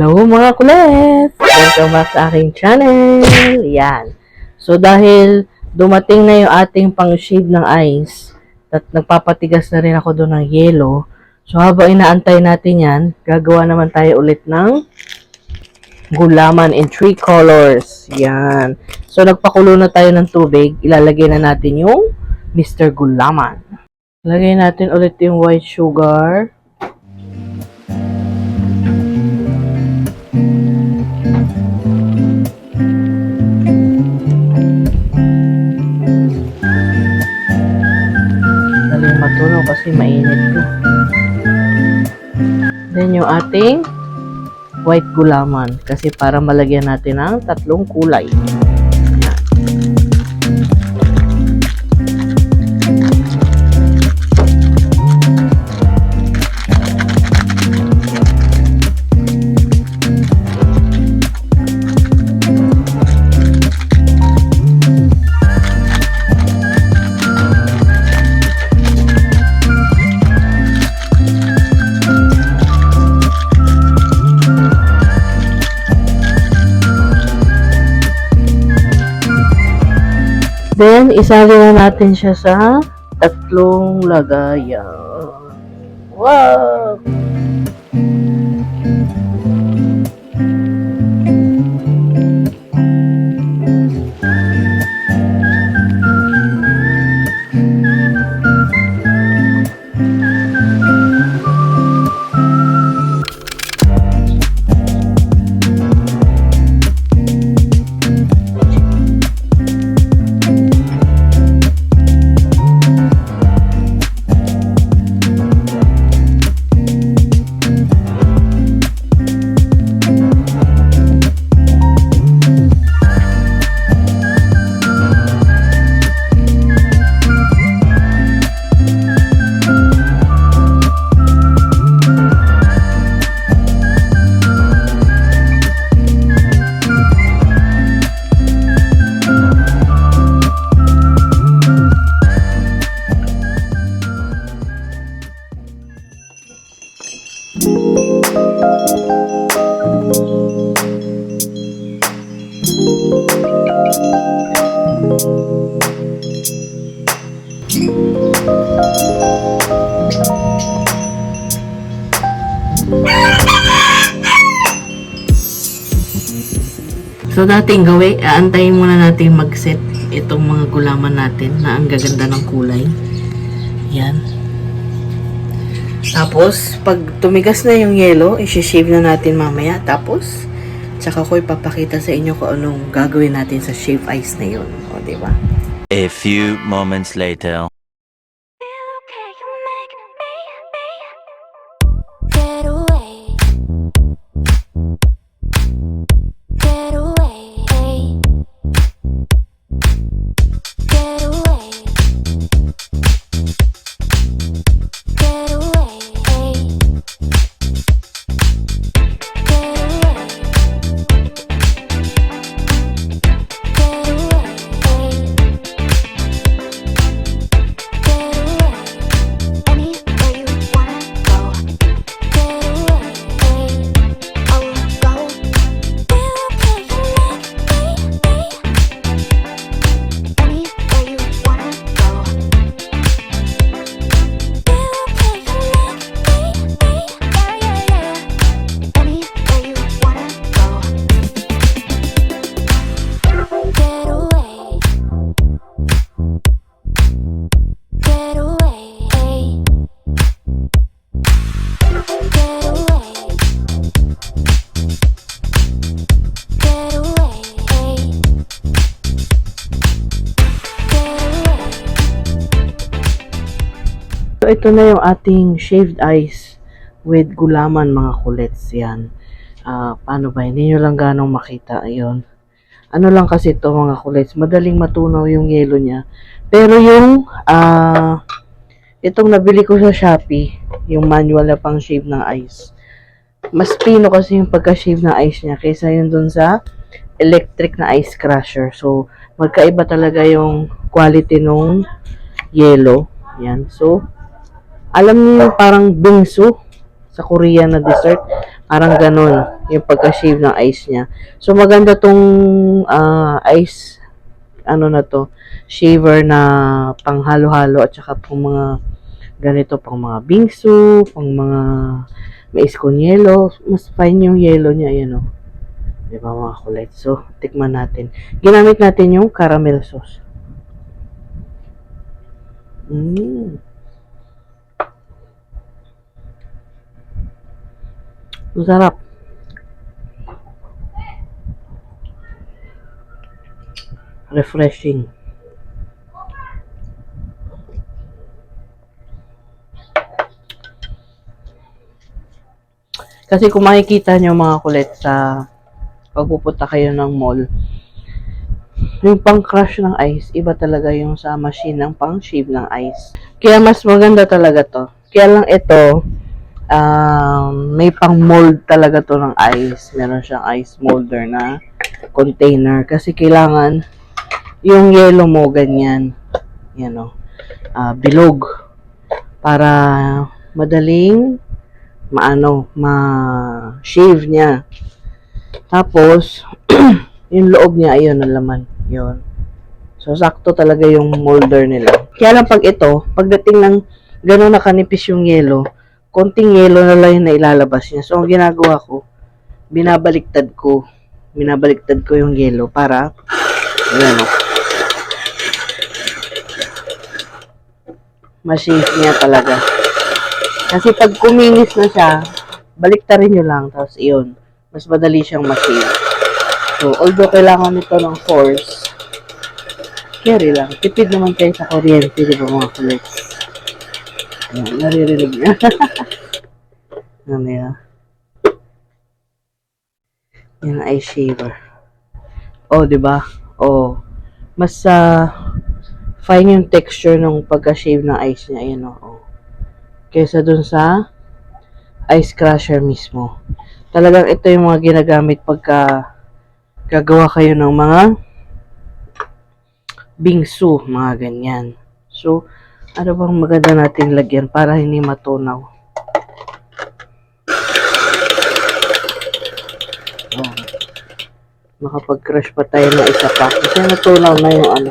Hello mga kulit! Welcome back sa aking channel! Yan. So dahil dumating na yung ating pang-shade ng ice at nagpapatigas na rin ako doon ng yelo, so habang inaantay natin yan, gagawa naman tayo ulit ng gulaman in 3 colors. Yan. So nagpakulo na tayo ng tubig, ilalagay na natin yung Mr. Gulaman. Lagay natin ulit yung white sugar. Daling matunaw kasi mainit to. Then yung ating white gulaman kasi para malagyan natin ng 3 kulay. Then, isali na natin siya sa 3 lagayan. Wow! So, dating gawin, aantayin muna natin mag-set itong mga gulaman natin na ang gaganda ng kulay. Yan. Tapos, pag tumigas na yung yelo, isi-shave na natin mamaya. Tapos, tsaka ko ipapakita sa inyo kung anong gagawin natin sa shave ice na yun. O, diba? A few moments later. So, ito na yung ating shaved ice with gulaman, mga kulets. Yan. Paano ba? Hindi nyo lang ganong makita. Ayun. Ano lang kasi ito, mga kulets. Madaling matunaw yung yelo niya. Pero yung, itong nabili ko sa Shopee, yung manual na pang shave ng ice. Mas pino kasi yung pagka-shave ng ice niya kaysa yun dun sa electric na ice crusher. So, magkaiba talaga yung quality nung yelo. Yan. So, alam niyo yung parang bingsu sa Korean na dessert. Parang ganun, yung pagka-shave ng eyes niya. So, maganda tong eyes, ano na to, shaver na panghalo-halo at saka pang mga ganito, pang mga bingsu, pang mga mais con yelo. Mas fine yung yelo niya, ayan o. Diba mga kulit? So, tikman natin. Ginamit natin yung caramel sauce. Masarap. Refreshing. Kasi kung makikita nyo mga kulit sa pagpupunta kayo ng mall, yung pang crush ng ice, iba talaga yung sa machine ng pang shave ng ice. Kaya mas maganda talaga to. Kaya lang ito, may pang mold talaga to ng ice. Meron siyang ice molder na container. Kasi kailangan yung yellow mo ganyan. Yan o. Bilog. Para madaling ma-shave niya. Tapos, yung loob niya, ayun, ang laman. Yun. So, sakto talaga yung molder nila. Kaya lang pag ito, pagdating ng gano'n na kanipis yung yelo, konting yelo na lang yung nailalabas niya. So, ang ginagawa ko, binabaliktad ko yung yelo para, ayan o, ma-shave niya talaga. Kasi pag kuminis na siya, baliktarin nyo lang, tapos iyon, mas madali siyang ma-shave. So, although kailangan nito ng force, carry lang. Tipid naman kayo sa kuryente, di ba mga kulit? Ayan, naririnig niya. Namaya. Yan, eye shaver. Oh, di ba? Oh, mas fine yung texture ng pagka-shave ng eyes niya. Ayan, oh. Kesa dun sa ice crusher mismo. Talagang ito yung mga ginagamit pagka gagawa kayo ng mga bingsu, mga ganyan. So, ano bang maganda nating lagyan para hindi matunaw? Oh. Makapag-crush pa tayo na isa pa. Kasi natunaw na yung ano.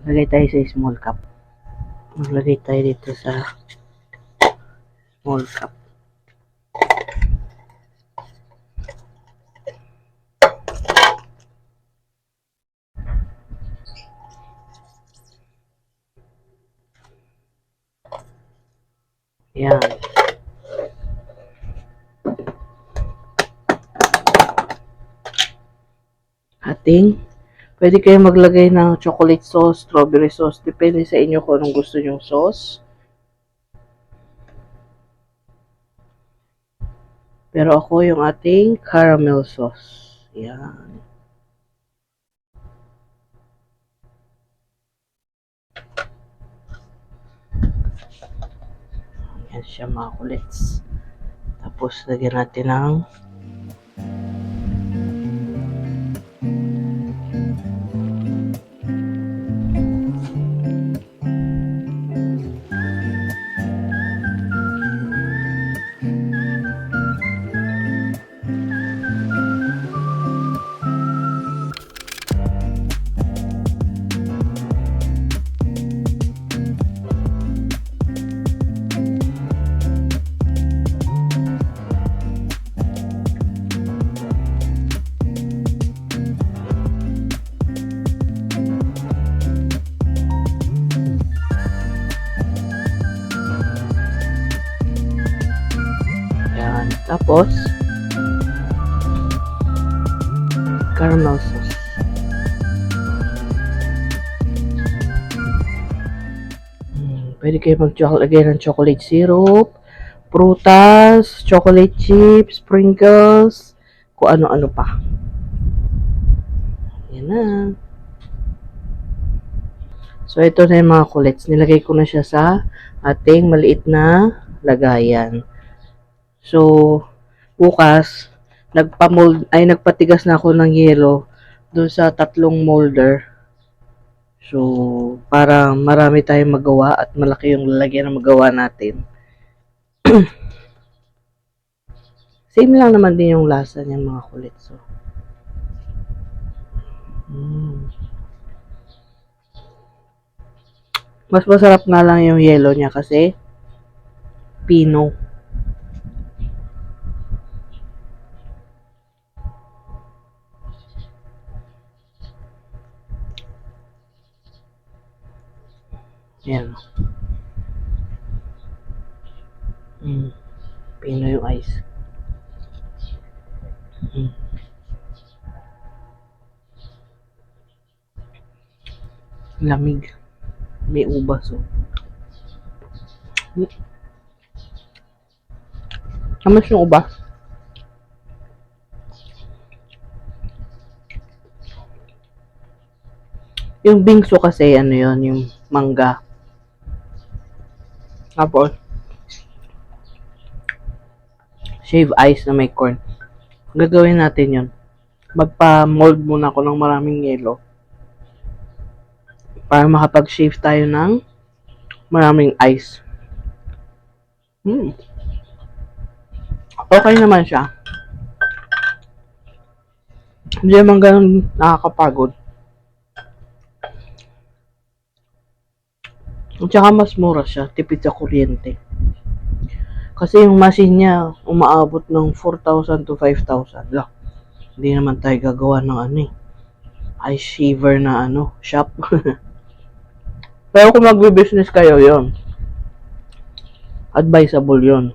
Lagay tayo sa small cup. Maglagay tayo dito sa small cup. Yan. Pwede kayo maglagay ng chocolate sauce, strawberry sauce. Depende sa inyo kung anong gusto nyong sauce. Pero ako yung ating caramel sauce. Yan. Yan siya mga kulits. Tapos lagyan natin ng tapos caramel sauce. Pwede kayo maglagay ng chocolate syrup, prutas, chocolate chips, sprinkles, kung ano-ano pa. Yan na. So, ito na yung mga kulits. Nilagay ko na siya sa ating maliit na lagayan. So, bukas, nagpatigas na ako ng yelo doon sa 3 molder. So, para marami tayong magawa at malaki yung lalagyan na magawa natin. Same lang naman din yung lasa niyan mga kulit. So, mas masarap nga lang yung yellow niya kasi pino. Yan. Pino yung ice. Lamig. May ubas. Oh. Kamas yung ubas? Yung bingso kasi, ano yon yung mangga. Tapos, shave ice na may corn. Gagawin natin yon. Magpa-mold muna ako ng maraming yelo. Para makapag-shave tayo ng maraming ice. Okay naman siya. Hindi naman ganun nakakapagod. At saka mas mura siya, tipid sa kuryente. Kasi yung machine niya, umaabot ng 4,000 to 5,000. Lah, hindi naman tayo gagawa ng ice shaver na shop. Pero kung magbe-business kayo, yon advisable yon.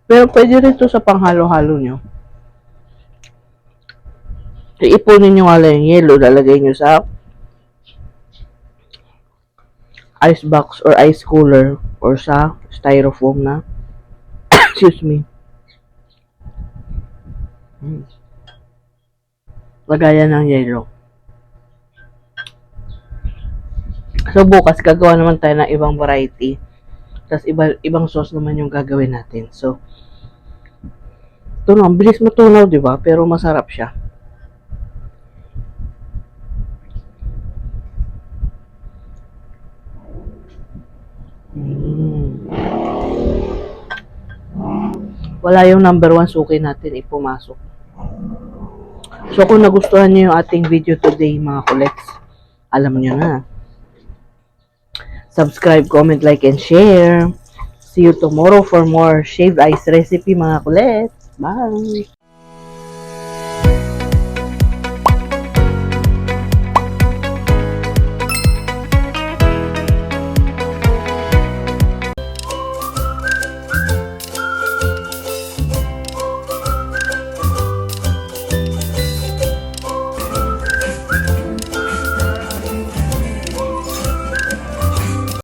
Pero pwede rin to sa panghalo-halo nyo. Iipunin nyo nga lang yung yelo, lalagay nyo sa ice box or ice cooler or sa styrofoam na excuse me. Lagayan ng yelo. So bukas gagawa naman tayo ng ibang variety. Tapos ibang sauce naman yung gagawin natin. So ito na, bilis matunaw, di ba? Pero masarap siya. Wala yung number 1 suki natin ipumasok. So kung nagustuhan niyo yung ating video today mga kulets, alam niyo na. Subscribe, comment, like, and share. See you tomorrow for more shaved ice recipe mga kulets. Bye!